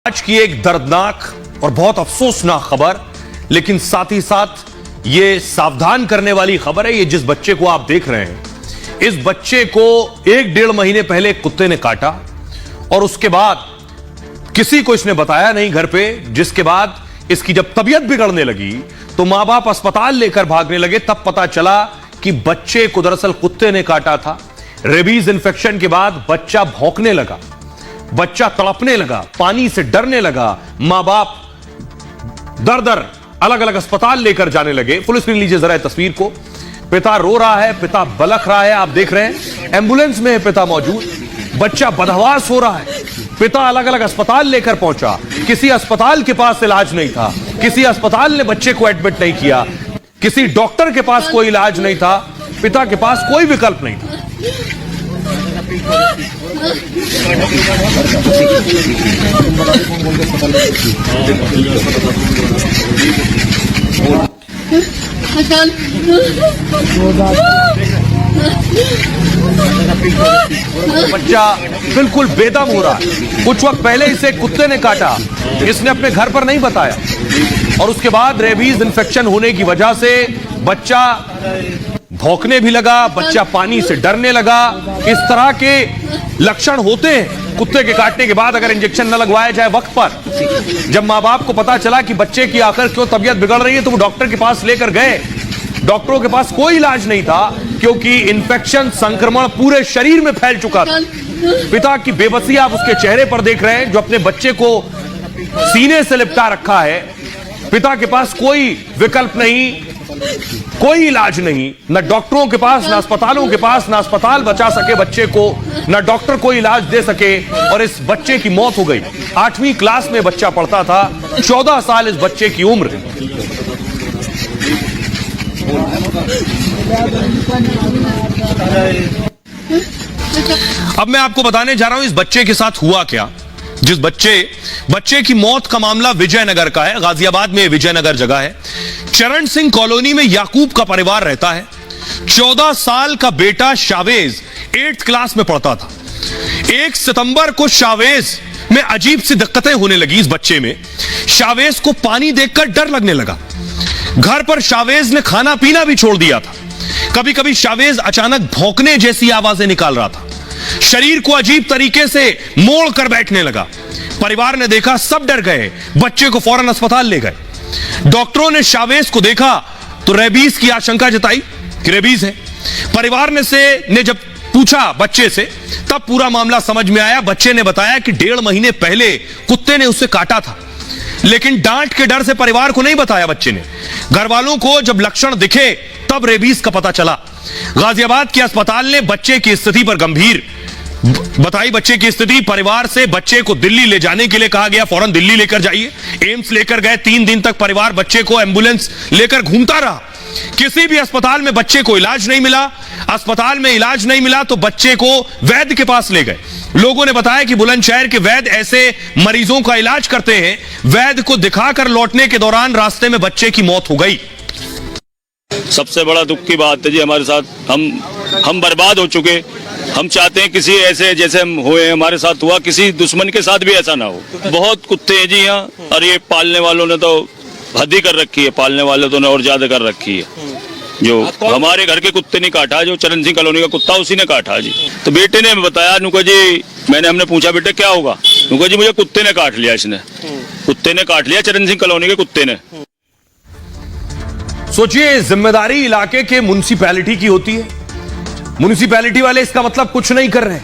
आज की एक दर्दनाक और बहुत अफसोसनाक खबर, लेकिन साथ ही साथ ये सावधान करने वाली खबर है। ये जिस बच्चे को आप देख रहे हैं, इस बच्चे को 1-1.5 महीने पहले एक कुत्ते ने काटा और उसके बाद किसी को इसने बताया नहीं घर पे, जिसके बाद इसकी जब तबीयत बिगड़ने लगी तो मां बाप अस्पताल लेकर भागने लगे। तब पता चला कि बच्चे को दरअसल कुत्ते ने काटा था। रेबीज इंफेक्शन के बाद बच्चा भौंकने लगा, बच्चा तड़पने लगा, पानी से डरने लगा। मां बाप दर अलग अलग अस्पताल लेकर जाने लगे। फुल स्क्रीन लीजिए जरा तस्वीर को। पिता रो रहा है, पिता बलख रहा है, आप देख रहे हैं। एम्बुलेंस में है पिता मौजूद, बच्चा बदहवास हो रहा है। पिता अलग अलग अस्पताल लेकर पहुंचा, किसी अस्पताल के पास इलाज नहीं था, किसी अस्पताल ने बच्चे को एडमिट नहीं किया, किसी डॉक्टर के पास कोई इलाज नहीं था, पिता के पास कोई विकल्प नहीं था। बच्चा बिल्कुल बेदम हो रहा है। कुछ वक्त पहले इसे कुत्ते ने काटा, इसने अपने घर पर नहीं बताया और उसके बाद रेबीज इंफेक्शन होने की वजह से बच्चा भौंकने भी लगा, बच्चा पानी से डरने लगा। इस तरह के लक्षण होते हैं कुत्ते के काटने के बाद, अगर इंजेक्शन न लगवाया जाए वक्त पर। जब मां बाप को पता चला कि बच्चे की आखिर क्यों तबीयत बिगड़ रही है तो वो डॉक्टर के पास लेकर गए। डॉक्टरों के पास कोई इलाज नहीं था क्योंकि इंफेक्शन, संक्रमण पूरे शरीर में फैल चुका था। पिता की बेबसी आप उसके चेहरे पर देख रहे हैं, जो अपने बच्चे को सीने से लिपटा रखा है। पिता के पास कोई विकल्प नहीं, कोई इलाज नहीं, न डॉक्टरों के पास, न अस्पतालों के पास। न अस्पताल बचा सके बच्चे को, न डॉक्टर कोई इलाज दे सके और इस बच्चे की मौत हो गई। 8वीं क्लास में बच्चा पढ़ता था, 14 साल इस बच्चे की उम्र। अब मैं आपको बताने जा रहा हूं इस बच्चे के साथ हुआ क्या। जिस बच्चे की मौत का मामला विजयनगर का है, गाजियाबाद में विजयनगर जगह है। चरण सिंह कॉलोनी में याकूब का परिवार रहता है। 14 साल का बेटा शावेज 8th क्लास में पढ़ता था। 1 सितंबर को शावेज में अजीब सी दिक्कतें होने लगी इस बच्चे में। शावेज को पानी देखकर डर लगने लगा। घर पर शावेज ने खाना पीना भी छोड़ दिया था। कभी कभी शावेज अचानक भौंकने जैसी आवाजें निकाल रहा था, शरीर को अजीब तरीके से मोड़ कर बैठने लगा। परिवार ने देखा, सब डर गए, बच्चे को फौरन अस्पताल ले गए। डॉक्टरों ने शावेज को देखा तो रेबीज की आशंका जताई कि रेबीज है। परिवार ने जब पूछा बच्चे से, तब पूरा मामला समझ में आया। बच्चे ने बताया कि 1.5 महीने पहले कुत्ते ने उसे काटा था, लेकिन डांट के डर से परिवार को नहीं बताया बच्चे ने। घर वालों को जब लक्षण दिखे तब रेबीज का पता चला। गाजियाबाद के अस्पताल ने बच्चे की स्थिति पर गंभीर बताई। बच्चे की स्थिति, परिवार से बच्चे को दिल्ली ले जाने के लिए कहा गया, फौरन दिल्ली लेकर जाइए। एम्स लेकर गए। 3 दिन तक परिवार बच्चे को एम्बुलेंस लेकर घूमता रहा। किसी भी अस्पताल में बच्चे को इलाज नहीं मिला। अस्पताल में इलाज नहीं मिला तो बच्चे को वैद्य के पास ले गए। लोगों ने बताया कि बुलंदशहर के वैद्य ऐसे मरीजों का इलाज करते हैं। वैद्य को दिखाकर लौटने के दौरान रास्ते में बच्चे की मौत हो गई। सबसे बड़ा दुख की बात है जी, हमारे साथ हम बर्बाद हो चुके। हम चाहते हैं किसी ऐसे जैसे हम हुए हमारे साथ हुआ, किसी दुश्मन के साथ भी ऐसा ना हो। बहुत कुत्ते हैं जी यहाँ, और ये पालने वालों ने तो हद ही कर रखी है। पालने वालों तो ने और ज्यादा कर रखी है। जो हमारे घर के कुत्ते ने काटा, जो चरण सिंह कॉलोनी का कुत्ता, उसी ने काटा जी। तो बेटे ने बताया, नुका जी, हमने पूछा बेटे क्या होगा, नुका जी मुझे कुत्ते ने काट लिया, इसने कुत्ते ने काट लिया, चरण सिंह कॉलोनी के कुत्ते ने। सोचिए, जिम्मेदारी इलाके के म्युनिसिपैलिटी की होती है। म्युनिसिपैलिटी वाले इसका मतलब कुछ नहीं कर रहे।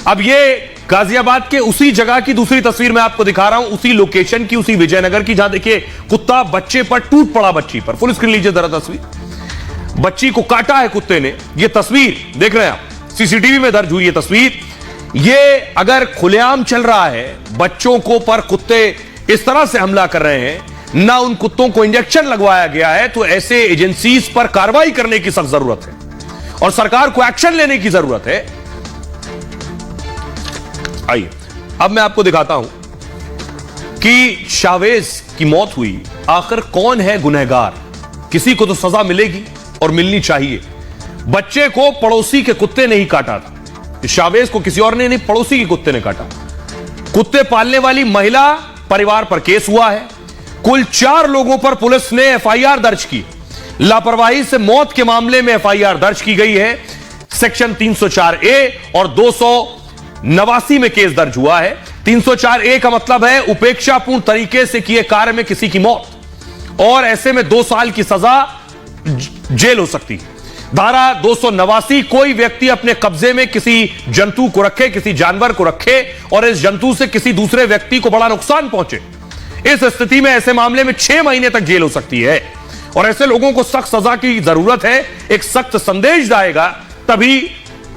अब ये गाजियाबाद के उसी जगह की दूसरी तस्वीर मैं आपको दिखा रहा हूं, उसी लोकेशन की, उसी विजयनगर की, जहां देखिए कुत्ता बच्चे पर टूट पड़ा, बच्ची पर। फुल स्क्रीन लीजिए जरा तस्वीर। बच्ची को काटा है कुत्ते ने। यह तस्वीर देख रहे हैं आप, सीसीटीवी में दर्ज हुई है तस्वीर। यह अगर खुलेआम चल रहा है, बच्चों को पर कुत्ते इस तरह से हमला कर रहे हैं, ना उन कुत्तों को इंजेक्शन लगवाया गया है, तो ऐसे एजेंसीज पर कार्रवाई करने की सख्त जरूरत है और सरकार को एक्शन लेने की जरूरत है। आइए अब मैं आपको दिखाता हूं कि शावेज की मौत हुई, आखिर कौन है गुनहगार। किसी को तो सजा मिलेगी और मिलनी चाहिए। बच्चे को पड़ोसी के कुत्ते ने ही काटा था। शावेज को किसी और ने नहीं, पड़ोसी के कुत्ते ने काटा। कुत्ते पालने वाली महिला परिवार पर केस हुआ है। कुल 4 लोगों पर पुलिस ने एफआईआर दर्ज की। लापरवाही से मौत के मामले में एफआईआर दर्ज की गई है। सेक्शन 304A और 289 में केस दर्ज हुआ है। 304A का मतलब है उपेक्षापूर्ण तरीके से किए कार्य में किसी की मौत, और ऐसे में 2 साल की सजा जेल हो सकती है। धारा 289, कोई व्यक्ति अपने कब्जे में किसी जंतु को रखे, किसी जानवर को रखे और इस जंतु से किसी दूसरे व्यक्ति को बड़ा नुकसान पहुंचे, इस स्थिति में ऐसे मामले में 6 महीने तक जेल हो सकती है। और ऐसे लोगों को सख्त सजा की जरूरत है। एक सख्त संदेश जाएगा तभी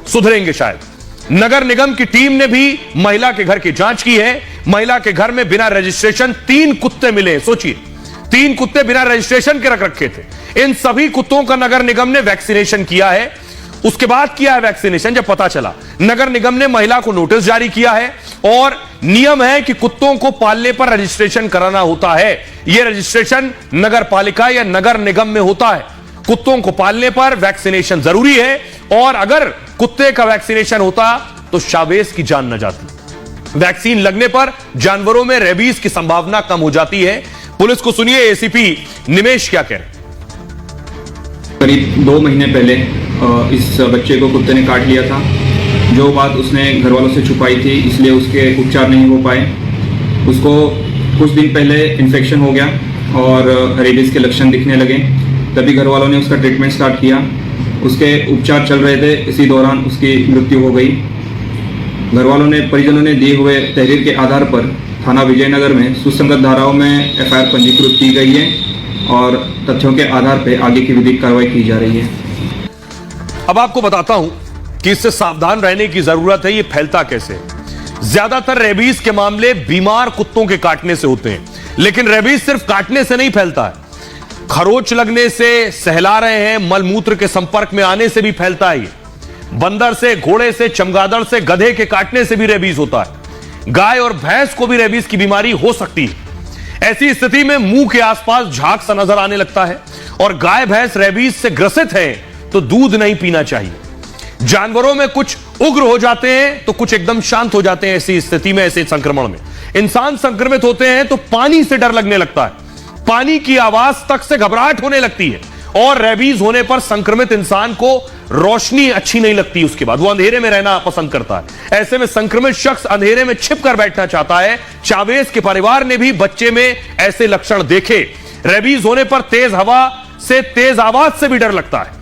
सुधरेंगे शायद। नगर निगम की टीम ने भी महिला के घर की जांच की है। महिला के घर में बिना रजिस्ट्रेशन 3 कुत्ते मिले। सोचिए, 3 कुत्ते बिना रजिस्ट्रेशन के रख रखे थे। इन सभी कुत्तों का नगर निगम ने वैक्सीनेशन किया है। उसके बाद किया है वैक्सीनेशन, जब पता चला नगर निगम ने महिला को नोटिस जारी किया है और नियम है कि कुत्तों को पालने पर रजिस्ट्रेशन कराना होता है। यह रजिस्ट्रेशन नगर पालिका या नगर निगम में होता है। कुत्तों को पालने पर वैक्सीनेशन जरूरी है, और अगर कुत्ते का वैक्सीनेशन होता तो शावेस की जान न जाती। वैक्सीन लगने पर जानवरों में रेबीज की संभावना कम हो जाती है। पुलिस को सुनिए एसीपी निमेश क्या कह रहे हैं। करीब 2 महीने पहले इस बच्चे को कुत्ते ने काट लिया था। जो बात उसने घर वालों से छुपाई थी, इसलिए उसके उपचार नहीं हो पाए। उसको कुछ दिन पहले इन्फेक्शन हो गया और रेबीज के लक्षण दिखने लगे। तभी घर वालों ने उसका ट्रीटमेंट स्टार्ट किया। उसके उपचार चल रहे थे, इसी दौरान उसकी मृत्यु हो गई। घर वालों ने, परिजनों ने दिए हुए तहरीर के आधार पर थाना विजयनगर में सुसंगत धाराओं में एफआईआर पंजीकृत की गई है और तथ्यों के आधार पर आगे की विधिक कार्रवाई की जा रही है। अब आपको बताता हूं कि इससे सावधान रहने की जरूरत है। ये फैलता कैसे है। ज्यादातर रेबीज के मामले बीमार कुत्तों के काटने से होते हैं, लेकिन रेबीज सिर्फ काटने से नहीं फैलता है। खरोच लगने से, सहला रहे हैं, मलमूत्र के संपर्क में आने से भी फैलता है। बंदर से, घोड़े से, चमगादड़ से, गधे के काटने से भी रेबीज होता है। गाय और भैंस को भी रेबीज की बीमारी हो सकती है। ऐसी स्थिति में मुंह के आसपास झाग सा नजर आने लगता है, और गाय भैंस रेबीज से ग्रसित है तो दूध नहीं पीना चाहिए। जानवरों में कुछ उग्र हो जाते हैं तो कुछ एकदम शांत हो जाते हैं। ऐसी स्थिति में, ऐसे संक्रमण में इंसान संक्रमित होते हैं तो पानी से डर लगने लगता है, पानी की आवाज तक से घबराहट होने लगती है, और रेबीज होने पर संक्रमित इंसान को रोशनी अच्छी नहीं लगती। उसके बाद वो अंधेरे में रहना पसंद करता है। ऐसे में संक्रमित शख्स अंधेरे में छिपकर बैठना चाहता है। चावेज के परिवार ने भी बच्चे में ऐसे लक्षण देखे। रेबीज होने पर तेज हवा से, तेज आवाज से भी डर लगता है।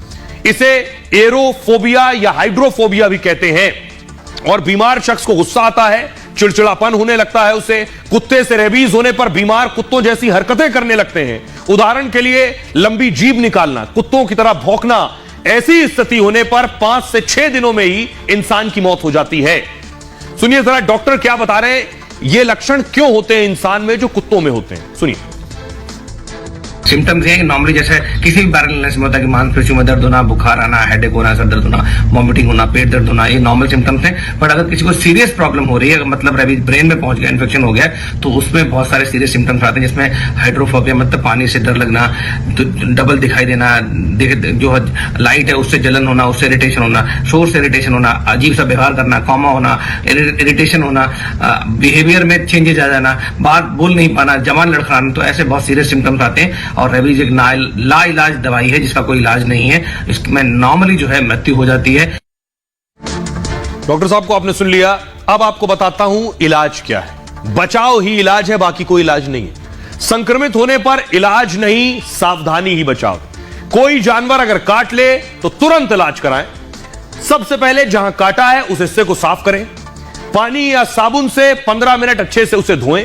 इसे एरोफोबिया या हाइड्रोफोबिया भी कहते हैं। और बीमार शख्स को गुस्सा आता है, चिड़चिड़ापन होने लगता है उसे। कुत्ते से रेबीज होने पर बीमार कुत्तों जैसी हरकतें करने लगते हैं। उदाहरण के लिए लंबी जीभ निकालना, कुत्तों की तरह भौंकना। ऐसी स्थिति होने पर 5 से 6 दिनों में ही इंसान की मौत हो जाती है। सुनिए जरा डॉक्टर क्या बता रहे हैं, ये लक्षण क्यों होते हैं इंसान में जो कुत्तों में होते हैं, सुनिए। सिम्टम्स हैं नॉर्मली जैसे किसी भी वायरल इलनेस में होता है कि मांसपेशियों में दर्द होना, बुखार आना, हेडेक होना, सर दर्द होना, वॉमिटिंग होना, पेट दर्द होना, ये नॉर्मल सिम्टम्स हैं। बट अगर किसी को सीरियस प्रॉब्लम हो रही है, मतलब रेबीज ब्रेन में पहुंच गया, इन्फेक्शन हो गया, तो उसमें बहुत सारे सीरियस सिम्टम्स आते हैं, जिसमें हाइड्रोफोबिया मतलब पानी से डर लगना, तो डबल दिखाई देना, जो लाइट है उससे जलन होना, उससे इरिटेशन होना, शोर से इरिटेशन होना, अजीब सा व्यवहार करना, कॉमा होना, इरिटेशन होना, बिहेवियर में चेंजेस आ जाना, बात बोल नहीं पाना, जवान लड़खड़ाना, तो ऐसे बहुत सीरियस सिम्टम्स आते हैं। और रेबीज एक लाइलाज दवाई है जिसका कोई इलाज नहीं है, इसमें नॉर्मली जो है मृत्यु हो जाती है। डॉक्टर साहब को आपने सुन लिया। अब आपको बताता हूं इलाज क्या है। बचाव ही इलाज है, बाकी कोई इलाज नहीं है। संक्रमित होने पर इलाज नहीं, सावधानी ही बचाव। कोई जानवर अगर काट ले तो तुरंत इलाज कराएं। सबसे पहले जहां काटा है उस हिस्से को साफ करें, पानी या साबुन से 15 मिनट अच्छे से उसे धोएं।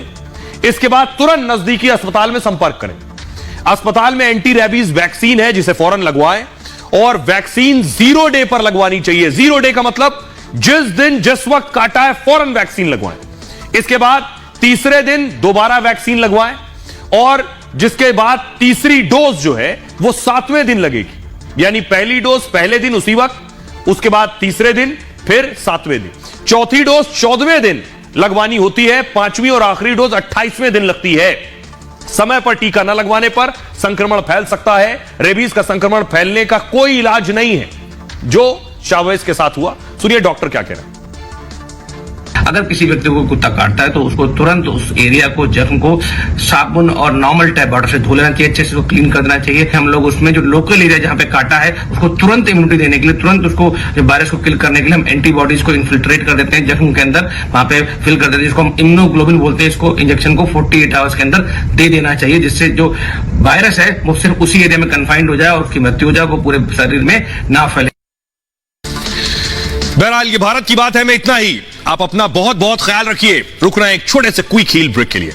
इसके बाद तुरंत नजदीकी अस्पताल में संपर्क करें। अस्पताल में एंटी रेबीज वैक्सीन है जिसे फौरन लगवाएं, और वैक्सीन 0 डे पर लगवानी चाहिए। 0 डे का मतलब जिस दिन जिस वक्त काटा है फौरन वैक्सीन लगवाएं। इसके बाद तीसरे दिन दोबारा वैक्सीन लगवाएं, और जिसके बाद तीसरी डोज जो है वो 7वें दिन लगेगी। यानी पहली डोज पहले दिन उसी वक्त, उसके बाद तीसरे दिन, फिर 7वें दिन। चौथी डोज 14वें दिन लगवानी होती है, 5वीं और आखिरी डोज 28वें दिन लगती है। समय पर टीका न लगवाने पर संक्रमण फैल सकता है। रेबीज का संक्रमण फैलने का कोई इलाज नहीं है, जो चावेज के साथ हुआ। सुनिए डॉक्टर क्या कह रहे हैं। अगर किसी व्यक्ति को कुत्ता काटता है तो उसको तुरंत उस एरिया को, जख्म को साबुन और नॉर्मल टैप वाटर से धो लेना चाहिए, अच्छे से उसको क्लीन कर देना चाहिए। हम लोग उसमें जो लोकल एरिया जहाँ पे काटा है उसको तुरंत इम्यूनिटी देने के लिए, तुरंत उसको वायरस को किल करने के लिए हम एंटीबॉडीज को इन्फिल्ट्रेट कर देते हैं जख्म के अंदर, वहां पे फिल कर देते हैं, जिसको हम इम्यूनोग्लोबिन बोलते हैं। इसको इंजेक्शन को 48 आवर्स के अंदर दे देना चाहिए, जिससे जो वायरस है वो सिर्फ उसी एरिया में कन्फाइंड हो जाए और उसकी मृत्यु हो जाए, वो पूरे शरीर में ना फैले। बहरहाल ये भारत की बात है में इतना ही। आप अपना बहुत बहुत ख्याल रखिए। रुक रहे हैं एक छोटे से क्विक हील ब्रेक के लिए।